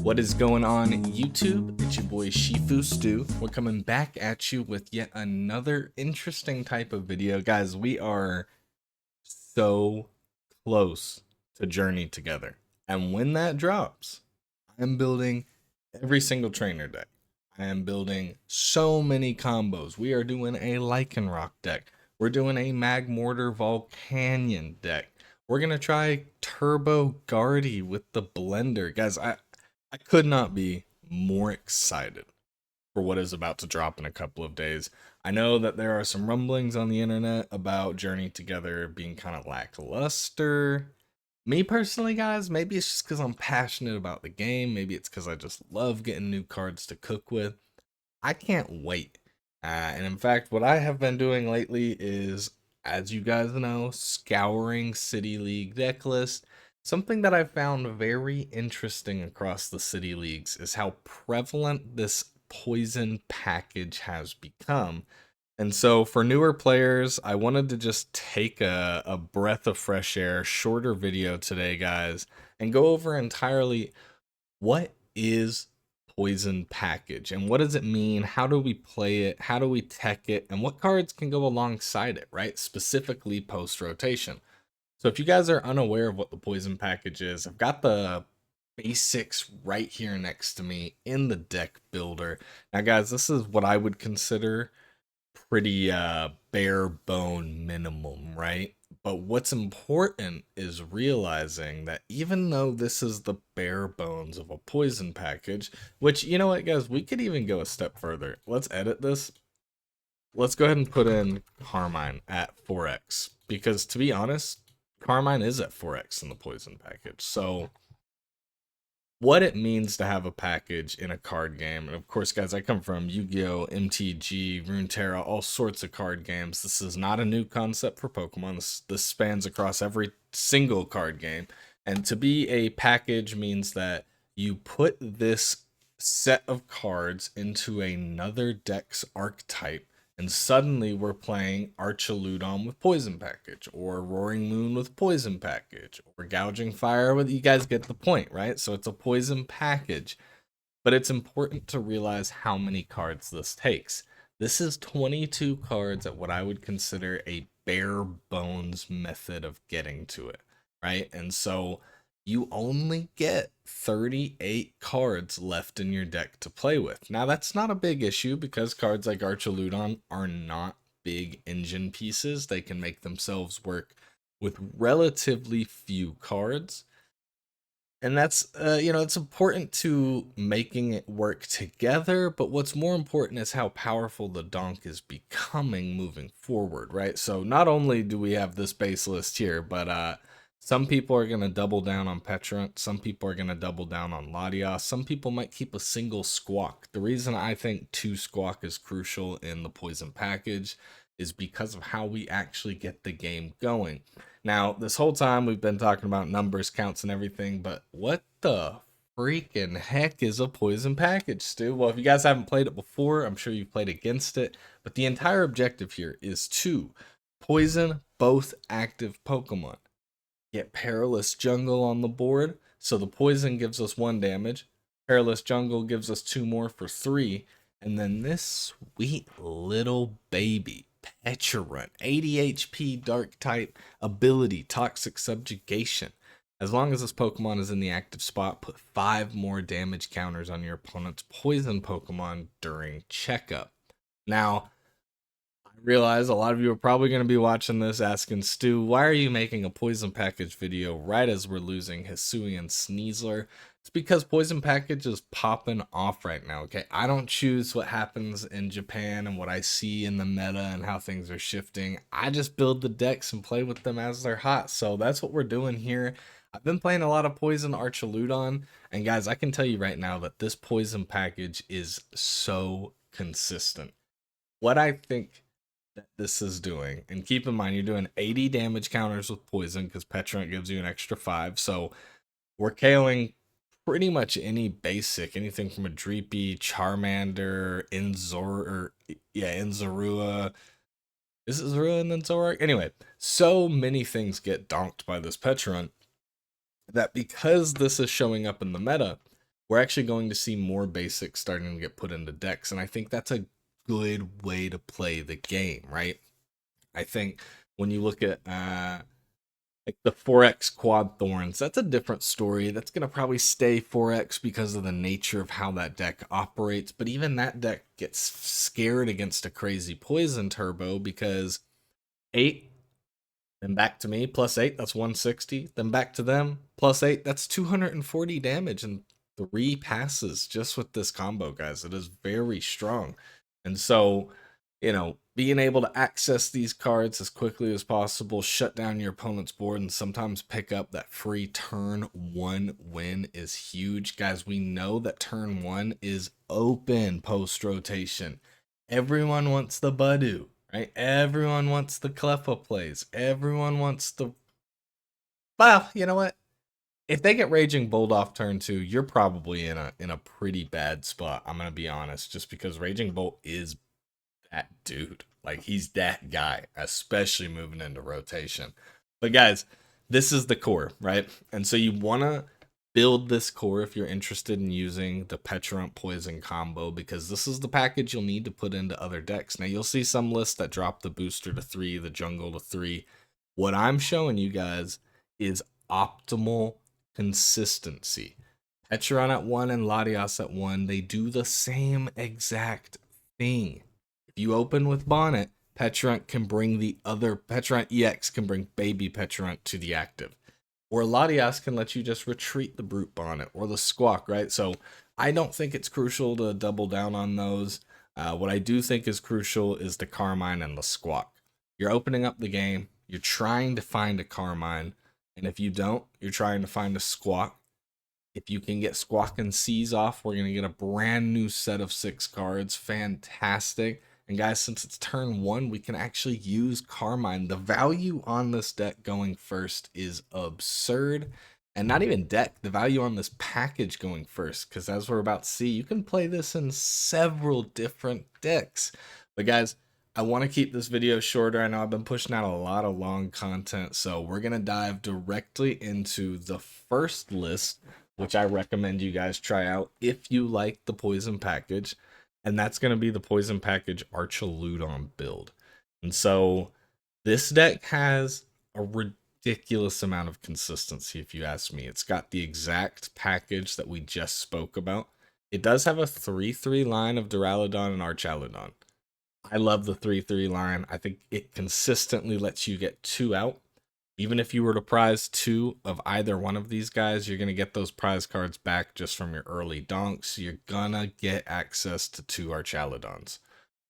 What is going on, YouTube? It's your boy Shifu Stew. We're coming back at you with yet another interesting type of video. Guys, we are so close to Journey together. And when that drops, I'm building every single trainer deck. I am building so many combos. We are doing a Lycanroc deck. We're doing a Magmortar Volcanion deck. We're going to try Turbo Guardy with the blender. Guys, I could not be more excited for what is about to drop in a couple of days. I know that there are some rumblings on the internet about Journey Together being kind of lackluster. Me personally, guys, maybe it's just because I'm passionate about the game. Maybe it's because I just love getting new cards to cook with. I can't wait. And in fact, what I have been doing lately is, as you guys know, scouring City League deck list. Something that I found very interesting across the City Leagues is how prevalent this poison package has become. And so for newer players, I wanted to just take a breath of fresh air, shorter video today, guys, and go over entirely what is poison package and what does it mean? How do we play it? How do we tech it? And what cards can go alongside it, right? Specifically post rotation. So if you guys are unaware of what the poison package is, I've got the basics right here next to me in the deck builder. Now guys, this is what I would consider pretty bare bone minimum, right? But what's important is realizing that even though this is the bare bones of a poison package, which, you know what, guys, we could even go a step further. Let's edit this. Let's go ahead and put in Carmine at 4x, because to be honest, Carmine is at 4x in the poison package. So what it means to have a package in a card game. And of course, guys, I come from Yu-Gi-Oh, MTG, Runeterra, all sorts of card games. This is not a new concept for Pokemon. This spans across every single card game. And to be a package means that you put this set of cards into another deck's archetype, and suddenly we're playing Archaludon with Poison Package, or Roaring Moon with Poison Package, or Gouging Fire with, you guys get the point, right? So it's a Poison Package, but it's important to realize how many cards this takes. This is 22 cards at what I would consider a bare bones method of getting to it, right? And so you only get 38 cards left in your deck to play with. Now, that's not a big issue because cards like Archaludon are not big engine pieces. They can make themselves work with relatively few cards. And that's, it's important to making it work together, but what's more important is how powerful the donk is becoming moving forward, right? So not only do we have this base list here, but some people are going to double down on Petrant. Some people are going to double down on Latias. Some people might keep a single Squawk. The reason I think 2 Squawk is crucial in the poison package is because of how we actually get the game going. Now, this whole time we've been talking about numbers, counts, and everything, but what the freaking heck is a poison package, Stu? Well, if you guys haven't played it before, I'm sure you've played against it, but the entire objective here is to poison both active Pokemon. Get Perilous Jungle on the board, so the poison gives us 1 damage. Perilous Jungle gives us 2 more for 3. And then this sweet little baby, Petrant, 80 HP Dark type ability, Toxic Subjugation. As long as this Pokemon is in the active spot, put 5 more damage counters on your opponent's poison Pokemon during checkup. Now, realize a lot of you are probably going to be watching this asking, Stu, why are you making a poison package video right as we're losing Hisuian Sneasler? It's because poison package is popping off right now, okay? I don't choose what happens in Japan and what I see in the meta and how things are shifting. I just build the decks and play with them as they're hot, so that's what we're doing here. I've been playing a lot of Poison Archaludon, and guys, I can tell you right now that this poison package is so consistent. What I think that this is doing, and keep in mind you're doing 80 damage counters with poison because Petrant gives you an extra 5, so we're KOing pretty much any basic, anything from a Dreepy, Charmander, Inzorua. Is it Zorua and then Zoroark? Anyway, so many things get donked by this Petrant that because this is showing up in the meta, we're actually going to see more basics starting to get put into decks. And I think that's a good way to play the game, right? I think when you look at like the 4X Quad Thorns, that's a different story. That's going to probably stay 4X because of the nature of how that deck operates. But even that deck gets scared against a crazy poison turbo because 8, then back to me, +8, that's 160. Then back to them, +8, that's 240 damage in 3 passes just with this combo, guys. It is very strong. And so, being able to access these cards as quickly as possible, shut down your opponent's board, and sometimes pick up that free turn 1 win is huge. Guys, we know that turn 1 is open post rotation. Everyone wants the Badu, right? Everyone wants the Cleffa plays. Everyone wants the. Well, you know what? If they get Raging Bolt off turn 2, you're probably in a pretty bad spot. I'm gonna be honest, just because Raging Bolt is that dude. Like, he's that guy, especially moving into rotation. But guys, this is the core, right? And so you want to build this core if you're interested in using the Petrant Poison combo, because this is the package you'll need to put into other decks. Now, you'll see some lists that drop the booster to 3, the jungle to 3. What I'm showing you guys is optimal consistency. Petrant at 1 and Latias at 1, they do the same exact thing. If you open with Bonnet, Petrant can bring the other Petrant EX can bring baby Petrant to the active. Or Latias can let you just retreat the Brute Bonnet or the Squawk, right? So I don't think it's crucial to double down on those. What I do think is crucial is the Carmine and the Squawk. You're opening up the game, you're trying to find a Carmine, and if you don't, you're trying to find a Squawk. If you can get Squawk and Seize off, we're going to get a brand new set of 6 cards. Fantastic. And guys, since it's turn 1, we can actually use Carmine. The value on this deck going first is absurd. And not even deck, the value on this package going first. Because as we're about to see, you can play this in several different decks. But guys, I want to keep this video shorter. I know I've been pushing out a lot of long content. So we're going to dive directly into the first list, which I recommend you guys try out if you like the poison package. And that's going to be the poison package Archaludon build. And so this deck has a ridiculous amount of consistency, if you ask me. It's got the exact package that we just spoke about. It does have a 3-3 line of Duraludon and Archaludon. I love the 3-3 line. I think it consistently lets you get 2 out. Even if you were to prize 2 of either one of these guys, you're going to get those prize cards back just from your early donks. You're going to get access to 2 Archaludons.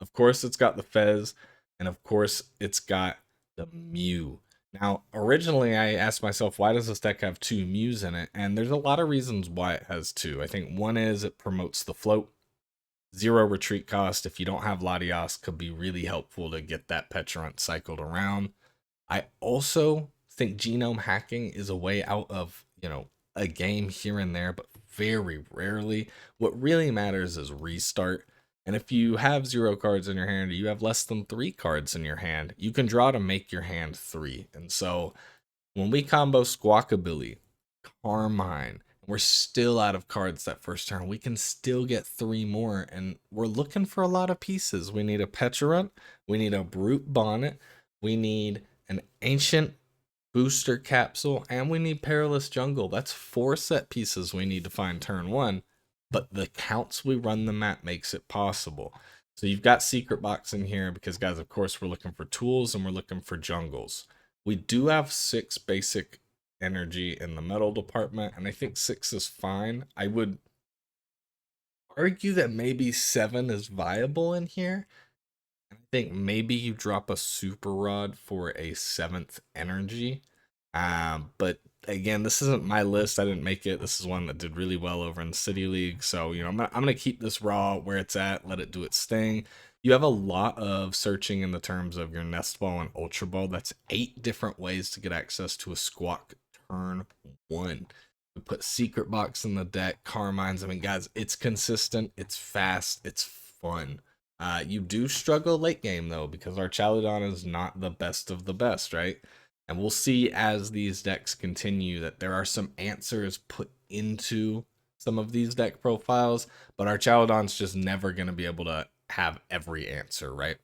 Of course, it's got the Fez, and of course, it's got the Mew. Now, originally, I asked myself, why does this deck have 2 Mews in it? And there's a lot of reasons why it has 2. I think one is it promotes the float. 0 retreat cost, if you don't have Latias, could be really helpful to get that Petrant cycled around. I also think genome hacking is a way out of, a game here and there, but very rarely. What really matters is restart. And if you have 0 cards in your hand, or you have less than 3 cards in your hand, you can draw to make your hand 3. And so when we combo Squawkabilly, Carmine, we're still out of cards that first turn, we can still get 3 more. And we're looking for a lot of pieces. We need a Petrant, we need a Brute Bonnet, we need an Ancient Booster Capsule, and we need Perilous Jungle. That's 4 set pieces we need to find turn 1, but the counts we run them at makes it possible. So you've got Secret Box in here because, guys, of course, we're looking for tools and we're looking for jungles. We do have 6 basic energy in the metal department, and I think 6 is fine. I would argue that maybe 7 is viable in here. I think maybe you drop a Super Rod for a 7th energy. But again, this isn't my list. I didn't make it. This is one that did really well over in City League. So, I'm gonna keep this raw where it's at, let it do its thing. You have a lot of searching in the terms of your Nest Ball and Ultra Ball. That's 8 different ways to get access to a Squawk turn 1. We put Secret Box in the deck, Carmines. I mean, guys, it's consistent, it's fast, it's fun. You do struggle late game, though, because Archaludon is not the best of the best, right? And we'll see as these decks continue that there are some answers put into some of these deck profiles, but our Chalodon's just never going to be able to have every answer, right?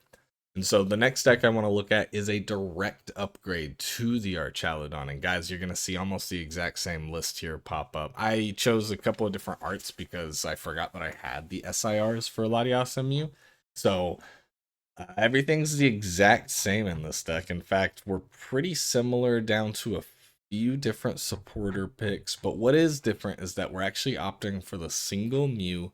And so the next deck I want to look at is a direct upgrade to the Archaludon. And guys, you're going to see almost the exact same list here pop up. I chose a couple of different arts because I forgot that I had the SIRs for Latias MU. So everything's the exact same in this deck. In fact, we're pretty similar down to a few different supporter picks. But what is different is that we're actually opting for the single Mew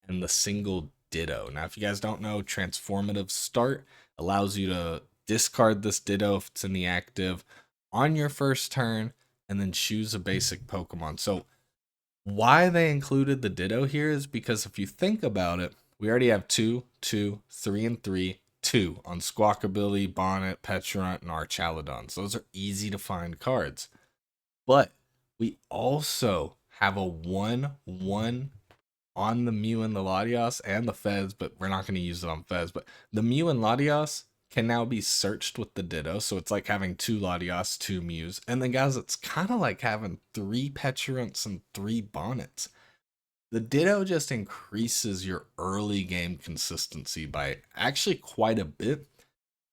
and the single Ditto. Now, if you guys don't know, Transformative Start allows you to discard this Ditto if it's in the active on your first turn and then choose a basic Pokemon. So why they included the Ditto here is because if you think about it, we already have 2, 2, 3, and 3, 2 on Squawkabilly, Bonnet, Petulant, and Archaludon. So those are easy to find cards. But we also have a 1, 1 on the Mew and the Latias and the Fez, but we're not going to use it on Fez. But the Mew and Latias can now be searched with the Ditto, so it's like having 2 Latias, 2 Mews. And then guys, it's kind of like having 3 Petulants and 3 Bonnets. The Ditto just increases your early game consistency by actually quite a bit.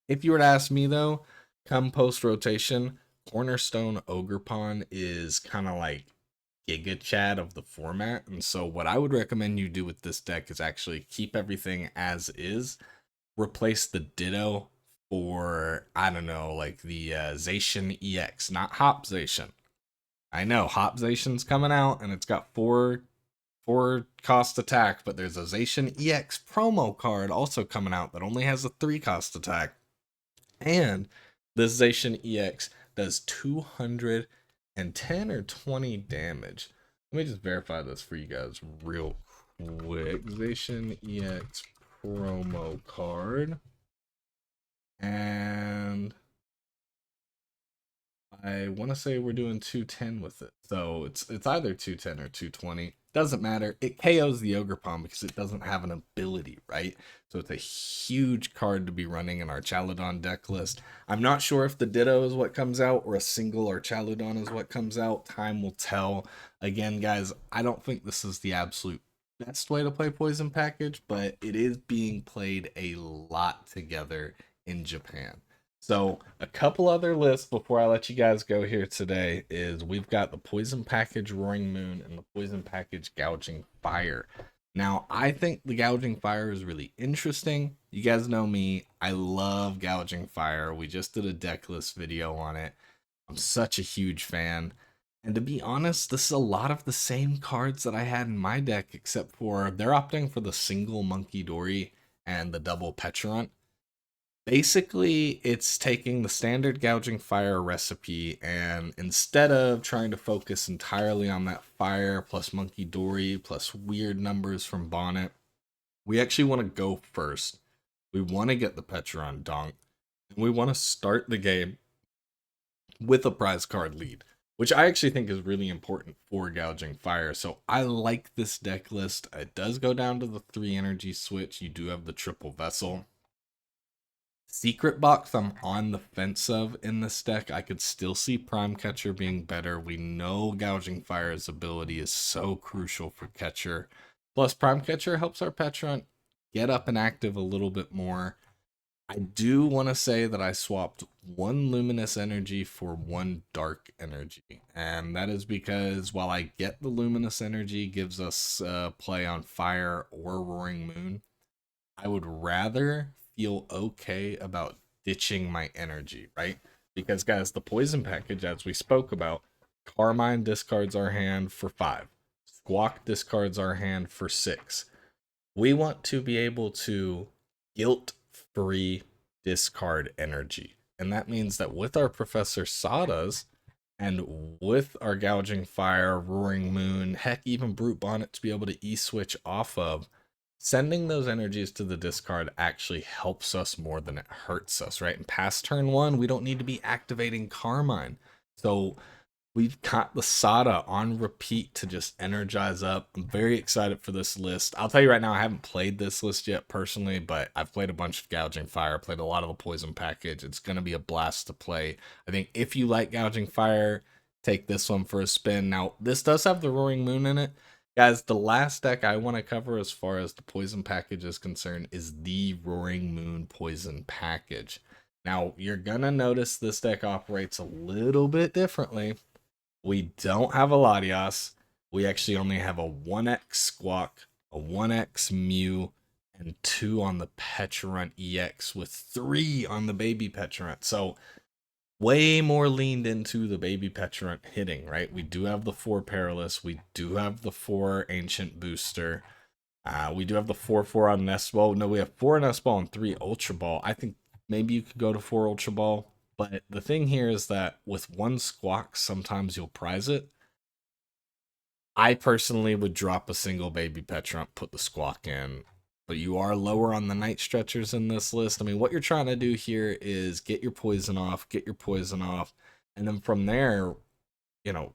If you were to ask me though, come post rotation, Cornerstone Ogerpon is kind of like Giga Chad of the format. And so what I would recommend you do with this deck is actually keep everything as is, replace the Ditto for, I don't know, like the Zacian EX, not Hop Zacian. I know Hop Zacian's coming out and it's got 4 cost attack, but there's a Zacian EX promo card also coming out that only has a 3 cost attack. And this Zacian EX does 210 or 20 damage. Let me just verify this for you guys real quick. Zacian EX promo card. And I want to say we're doing 210 with it. So it's either 210 or 220. Doesn't matter. It KOs the Ogerpon because it doesn't have an ability, right? So it's a huge card to be running in our Chaludon deck list. I'm not sure if the Ditto is what comes out or a single Archaludon is what comes out. Time will tell. Again, guys, I don't think this is the absolute best way to play Poison Package, but it is being played a lot together in Japan. So a couple other lists before I let you guys go here today is we've got the Poison Package Roaring Moon and the Poison Package Gouging Fire. Now, I think the Gouging Fire is really interesting. You guys know me. I love Gouging Fire. We just did a deck list video on it. I'm such a huge fan. And to be honest, this is a lot of the same cards that I had in my deck, except for they're opting for the single Monkey Dory and the double Petulant. Basically, it's taking the standard Gouging Fire recipe, and instead of trying to focus entirely on that fire plus Monkey Dory plus weird numbers from Bonnet, we actually want to go first. We want to get the Petulant Donk, and we want to start the game with a prize card lead, which I actually think is really important for Gouging Fire. So I like this deck list. It does go down to the 3 energy switch. You do have the triple vessel. Secret Box, I'm on the fence of in this deck. I could still see Prime Catcher being better. We know Gouging Fire's ability is so crucial for Catcher. Plus, Prime Catcher helps our Petulant get up and active a little bit more. I do want to say that I swapped 1 Luminous Energy for 1 Dark Energy. And that is because while I get the Luminous Energy gives us play on Fire or Roaring Moon, I would rather feel okay about ditching my energy, right? Because guys, the Poison Package, as we spoke about, Carmine discards our hand for 5. Squawk discards our hand for 6. We want to be able to guilt-free discard energy. And that means that with our Professor Sada's and with our Gouging Fire, Roaring Moon, heck, even Brute Bonnet to be able to E-switch off of, sending those energies to the discard actually helps us more than it hurts us, right? And past turn 1, we don't need to be activating Carmine. So we've got the Sada on repeat to just energize up. I'm very excited for this list. I'll tell you right now, I haven't played this list yet personally, but I've played a bunch of Gouging Fire, played a lot of the Poison Package. It's going to be a blast to play. I think if you like Gouging Fire, take this one for a spin. Now, this does have the Roaring Moon in it. Guys, the last deck I want to cover as far as the poison package is concerned is the Roaring Moon poison package. Now, you're going to notice this deck operates a little bit differently. We don't have a Latias. We actually only have a 1x Squawk, a 1x Mew, and 2 on the Petulant EX with 3 on the Baby Petulant. So way more leaned into the Baby Petulant hitting, right? We do have the 4 Perilous. We do have the 4 Ancient Booster. We do have the 4/4 on Nest Ball. No, we have 4 Nest Ball and 3 Ultra Ball. I think maybe you could go to 4 Ultra Ball. But the thing here is that with 1 Squawk, sometimes you'll prize it. I personally would drop a single Baby Petulant, put the Squawk in. But you are lower on the Night Stretchers in this list. I mean, what you're trying to do here is get your poison off, and then from there, you know,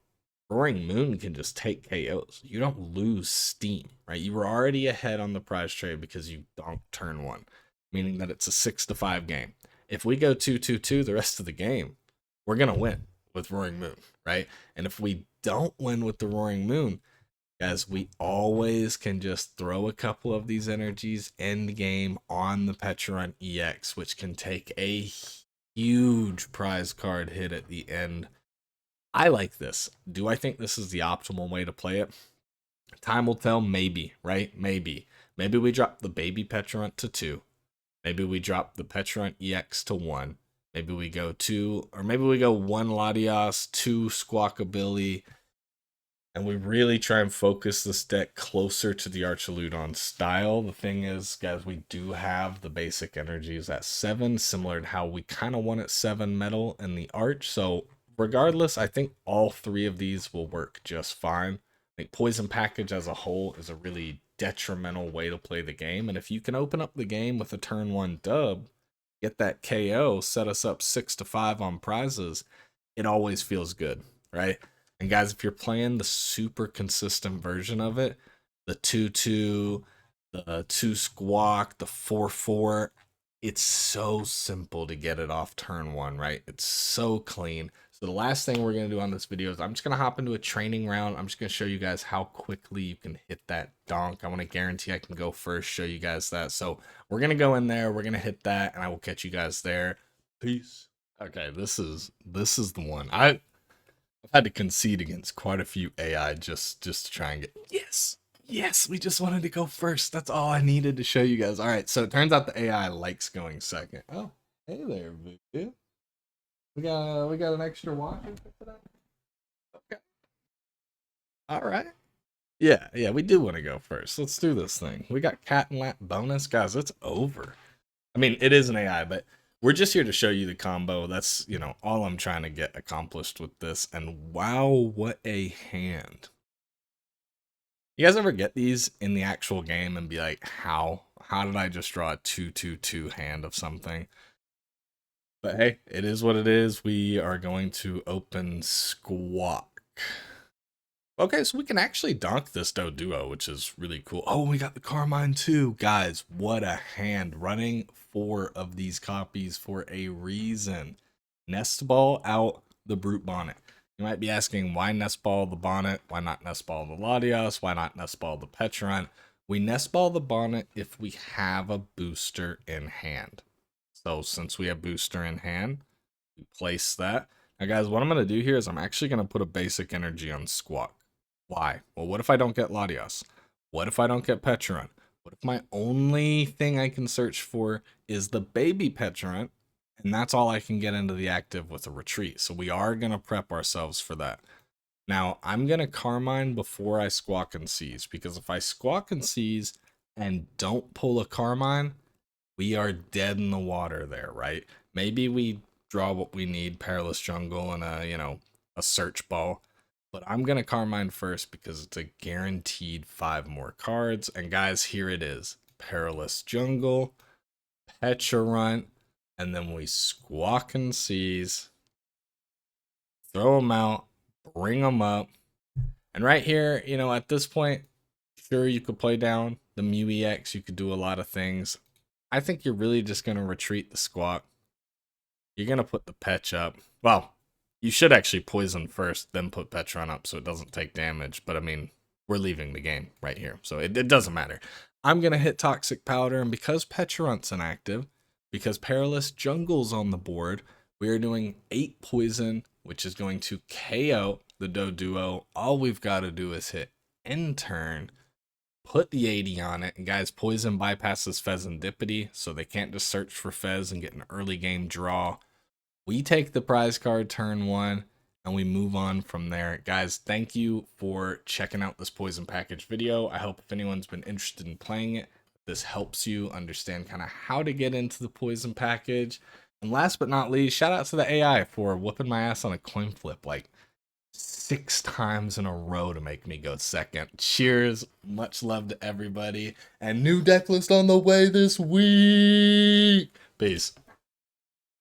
Roaring Moon can just take KOs. You don't lose steam, right? You were already ahead on the prize trade because you donked turn 1, meaning that it's a 6-5 game. If we go 2-2-2 the rest of the game, we're going to win with Roaring Moon, right? And if we don't win with the Roaring Moon, guys, we always can just throw a couple of these energies end game on the Petulant EX, which can take a huge prize card hit at the end. I like this. Do I think this is the optimal way to play it? Time will tell, maybe, right? Maybe. Maybe we drop the Baby Petulant to 2. Maybe we drop the Petulant EX to 1. Maybe we go 2, or maybe we go 1 Latias, 2 Squawkabilly, and we really try and focus this deck closer to the Archaludon style. The thing is, guys, we do have the basic energies at 7, similar to how we kind of won at 7 metal in the Arch. So regardless, I think all 3 of these will work just fine. I think Poison Package as a whole is a really detrimental way to play the game. And if you can open up the game with a turn 1 dub, get that KO, set us up 6-5 on prizes, it always feels good, right? And guys, if you're playing the super consistent version of it, the 2-2, the 2 Squawk, the 4/4, it's so simple to get it off turn 1, right? It's so clean. So the last thing we're going to do on this video is I'm just going to hop into a training round. I'm just going to show you guys how quickly you can hit that donk. I want to guarantee I can go first, show you guys that. So we're going to go in there, we're going to hit that, and I will catch you guys there. Peace. Okay, this is the one. I've had to concede against quite a few AI just to try and get yes, we just wanted to go first. That's all I needed to show you guys. All right, so it turns out the AI likes going second. Oh, hey there, Voodoo. We got an extra watcher for that. Okay. All right. Yeah, we do want to go first. Let's do this thing. We got cat and lap bonus, guys. It's over. I mean, it is an AI, but we're just here to show you the combo. That's, all I'm trying to get accomplished with this. And wow, what a hand. You guys ever get these in the actual game and be like, how did I just draw a 2-2-2 hand of something? But hey, it is what it is. We are going to open Squawk. Okay, so we can actually donk this Doduo, which is really cool. Oh, we got the Carmine too. Guys, what a hand. Running 4 of these copies for a reason. Nest Ball out the Brute Bonnet. You might be asking, why Nest Ball the Bonnet? Why not Nest Ball the Latias? Why not Nest Ball the Petulant? We Nest Ball the Bonnet if we have a booster in hand. So since we have booster in hand, we place that. Now guys, what I'm going to do here is I'm actually going to put a basic energy on Squawk. Why? Well, what if I don't get Latias? What if I don't get Petulant? What if my only thing I can search for is the Baby Petulant, and that's all I can get into the active with a retreat? So we are going to prep ourselves for that. Now, I'm going to Carmine before I Squawk and Seize, because if I Squawk and Seize and don't pull a Carmine, we are dead in the water there, right? Maybe we draw what we need, Perilous Jungle and a Search Ball. But I'm going to Carmine first because it's a guaranteed 5 more cards. And guys, here it is. Perilous Jungle, Petulant, and then we Squawk and Seize. Throw them out, bring them up. And right here, at this point, sure, you could play down the Mew EX. You could do a lot of things. I think you're really just going to retreat the Squawk. You're going to put the Petch up. Well, you should actually poison first, then put Petulant up so it doesn't take damage. But I mean, we're leaving the game right here. So it doesn't matter. I'm going to hit Toxic Powder, and because Petrunt's inactive, because Perilous Jungle's on the board, we are doing 8 poison, which is going to KO the Doduo. All we've got to do is hit end turn, put the 80 on it, and guys, poison bypasses Fezandipity, so they can't just search for Fez and get an early game draw. We take the prize card turn 1, and we move on from there. Guys, thank you for checking out this poison package video. I hope if anyone's been interested in playing it, this helps you understand kind of how to get into the poison package. And last but not least, shout out to the AI for whooping my ass on a coin flip like 6 times in a row to make me go second. Cheers. Much love to everybody. And new deck list on the way this week. Peace.